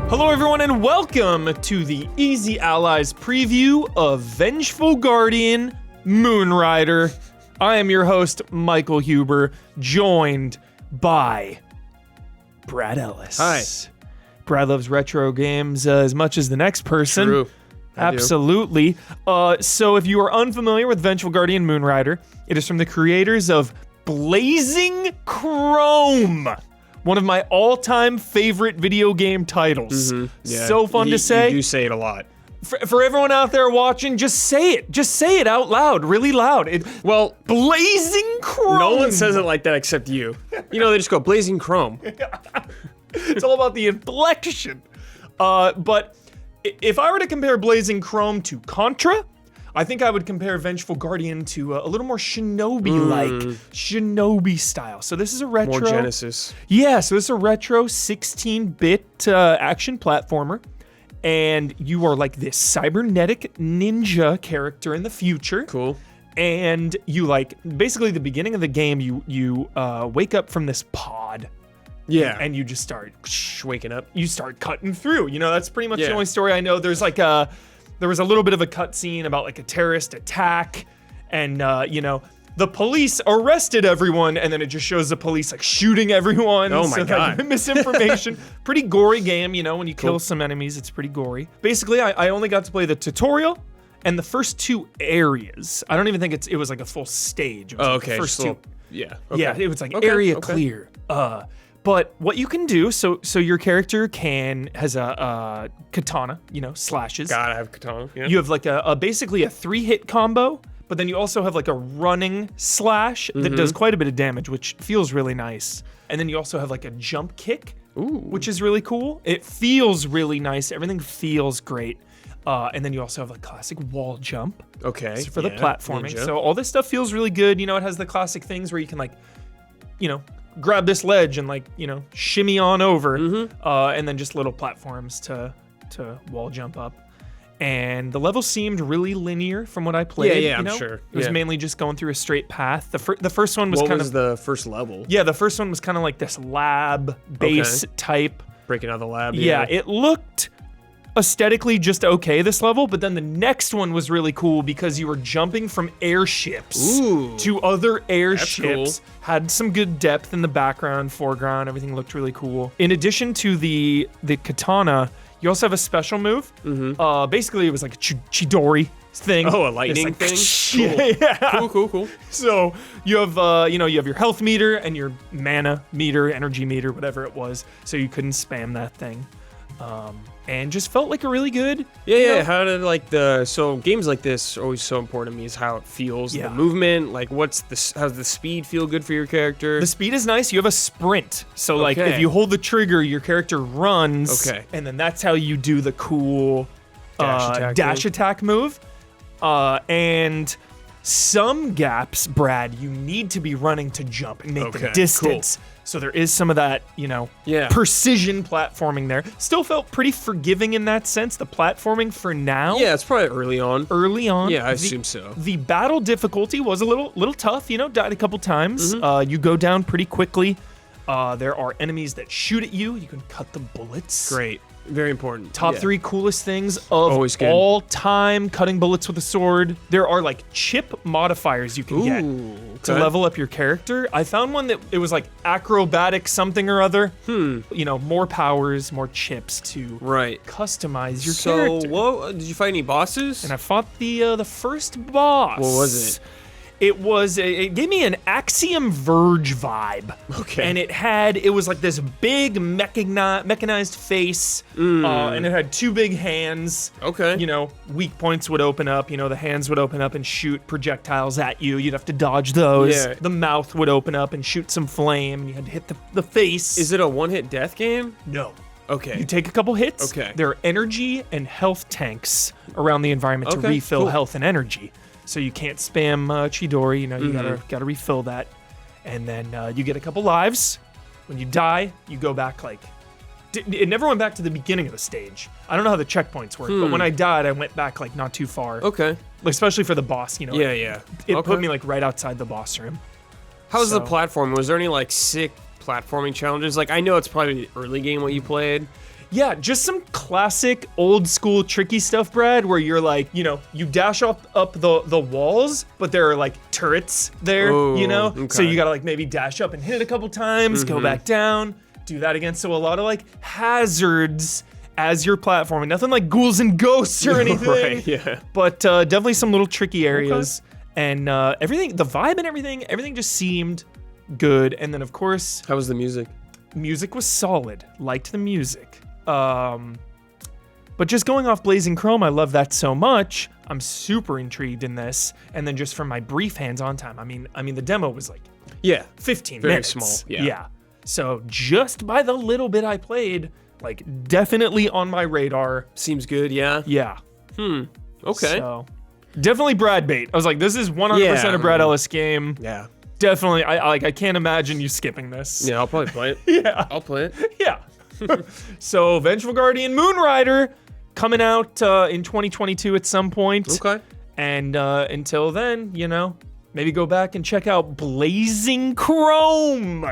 Hello everyone and welcome to the Easy Allies preview of Vengeful Guardian, Moonrider. I am your host, Michael Huber, joined by Brad Ellis. Hi. Brad loves retro games as much as the next person. True. Absolutely. So if you are unfamiliar with Vengeful Guardian Moonrider, it is from the creators of Blazing Chrome, one of my all-time favorite video game titles. Yeah, So fun to say. You do say it a lot. For everyone out there watching, just say it. Just say it out loud, really loud. Well, Blazing Chrome. no one says it like that except you. You know, they just go Blazing Chrome. It's all about the inflection. But if I were to compare Blazing Chrome to Contra, I think I would compare Vengeful Guardian to a little more shinobi-like, shinobi style. So this is a retro. More Genesis. Yeah, so this is a retro 16-bit action platformer. And you are like this cybernetic ninja character in the future. Cool. And you basically the beginning of the game, you wake up from this pod. Yeah. And you just start Waking up. You start cutting through. You know, that's pretty much the Yeah. only story I know. There's there was a little bit of a cutscene about like a terrorist attack, and the police arrested everyone, and then it just shows the police like shooting everyone. Oh my God. Misinformation. Pretty gory game, you know, when you kill some enemies, it's pretty gory. Basically, I only got to play the tutorial and the first two areas. I don't even think it was like a full stage. It was like the Okay. first so, two. Yeah. Yeah, Okay. it was like Okay, area okay. clear. But what you can do, so your character has a katana, slashes. God, I have katana. Yeah. You have like basically a 3-hit combo, but then you also have like a running slash that does quite a bit of damage, which feels really nice. And then you also have like a jump kick, which is really cool. It feels really nice. Everything feels great. And then you also have a classic wall jump. Okay. For the yeah, platforming. ninja. So all this stuff feels really good. It has the classic things where you can grab this ledge and shimmy on over, and then just little platforms to wall jump up. And the level seemed really linear from what I played. Yeah, I'm sure. It was Yeah. mainly just going through a straight path. The first one was What kind was of the first level? yeah. The first one was kind of like this lab base type. Breaking out of the lab. Yeah, it looked aesthetically just okay, this level, but then the next one was really cool because you were jumping from airships to other airships. cool. Had some good depth in the background, foreground, everything looked really cool. In addition to the katana, you also have a special move. Basically, it was like a Chidori thing. Oh, a lightning It's thing? like, yeah. Cool. So you have you have your health meter and your mana meter, energy meter, whatever it was. So you couldn't spam that thing. And just felt like a really good. Yeah. How did so games like this are always so important to me is how it feels, Yeah. the movement, how's the speed feel good for your character? The speed is nice. You have a sprint. So if Okay. you hold the trigger, your character runs. Okay. And then that's how you do the cool Dash attack attack move. And some gaps, Brad, you need to be running to jump and make the Okay, distance. So there is some of that, Yeah. precision platforming there. Still felt pretty forgiving in that sense. The platforming for now. Yeah, it's probably early on. Yeah, I assume so. The battle difficulty was a little tough, died a couple times. You go down pretty quickly. There are enemies that shoot at you. You can cut the bullets. Great. Very important. Top Yeah. 3 coolest things of Always good. all time, cutting bullets with a sword. There are chip modifiers you can get to okay. level up your character. I found one that it was like acrobatic something or other. More powers, more chips to Right. customize your So, character. did you fight any bosses? And I fought the first boss. What was it? It gave me an Axiom Verge vibe. Okay. And it was like this big mechanized face, and it had 2 big hands. Okay. Weak points would open up, the hands would open up and shoot projectiles at you. You'd have to dodge those. Yeah. The mouth would open up and shoot some flame, and you had to hit the face. Is it a one-hit death game? No. Okay. You take a couple hits. Okay. There are energy and health tanks around the environment to Okay, refill cool. health and energy. So you can't spam Chidori. You gotta refill that, and then you get a couple lives. When you die, you go back it never went back to the beginning of the stage. I don't know how the checkpoints work, but when I died, I went back not too far. Okay. Especially for the boss. Yeah. It Okay. put me right outside the boss room. How's the So- platform? Was there any sick platforming challenges? I know it's probably the early game what you played. Yeah, just some classic old school tricky stuff, Brad, where you're like, you know, you dash up the walls, but there are like turrets there, you know? Okay. So you gotta like maybe dash up and hit it a couple times, go back down, do that again. So a lot of like hazards as you're platforming. Nothing like ghouls and ghosts or anything. Right, yeah. But definitely some little tricky areas. And everything, the vibe and everything just seemed good. And then of course, How was the music? music was solid. Liked the music. But just going off Blazing Chrome, I love that so much. I'm super intrigued in this. And then just from my brief hands-on time, I mean, the demo was like Yeah. 15 Very minutes. small, yeah. So just by the little bit I played, like definitely on my radar. Seems good, yeah. Yeah. Okay. So definitely Brad bait. I was like, this is 100% Yeah. a Brad Ellis game. Yeah. Definitely. I can't imagine you skipping this. Yeah, I'll probably play it. Yeah. I'll play it. Yeah. So Vengeful Guardian Moonrider coming out in 2022 at some point. Okay. And until then, you know, maybe go back and check out Blazing Chrome.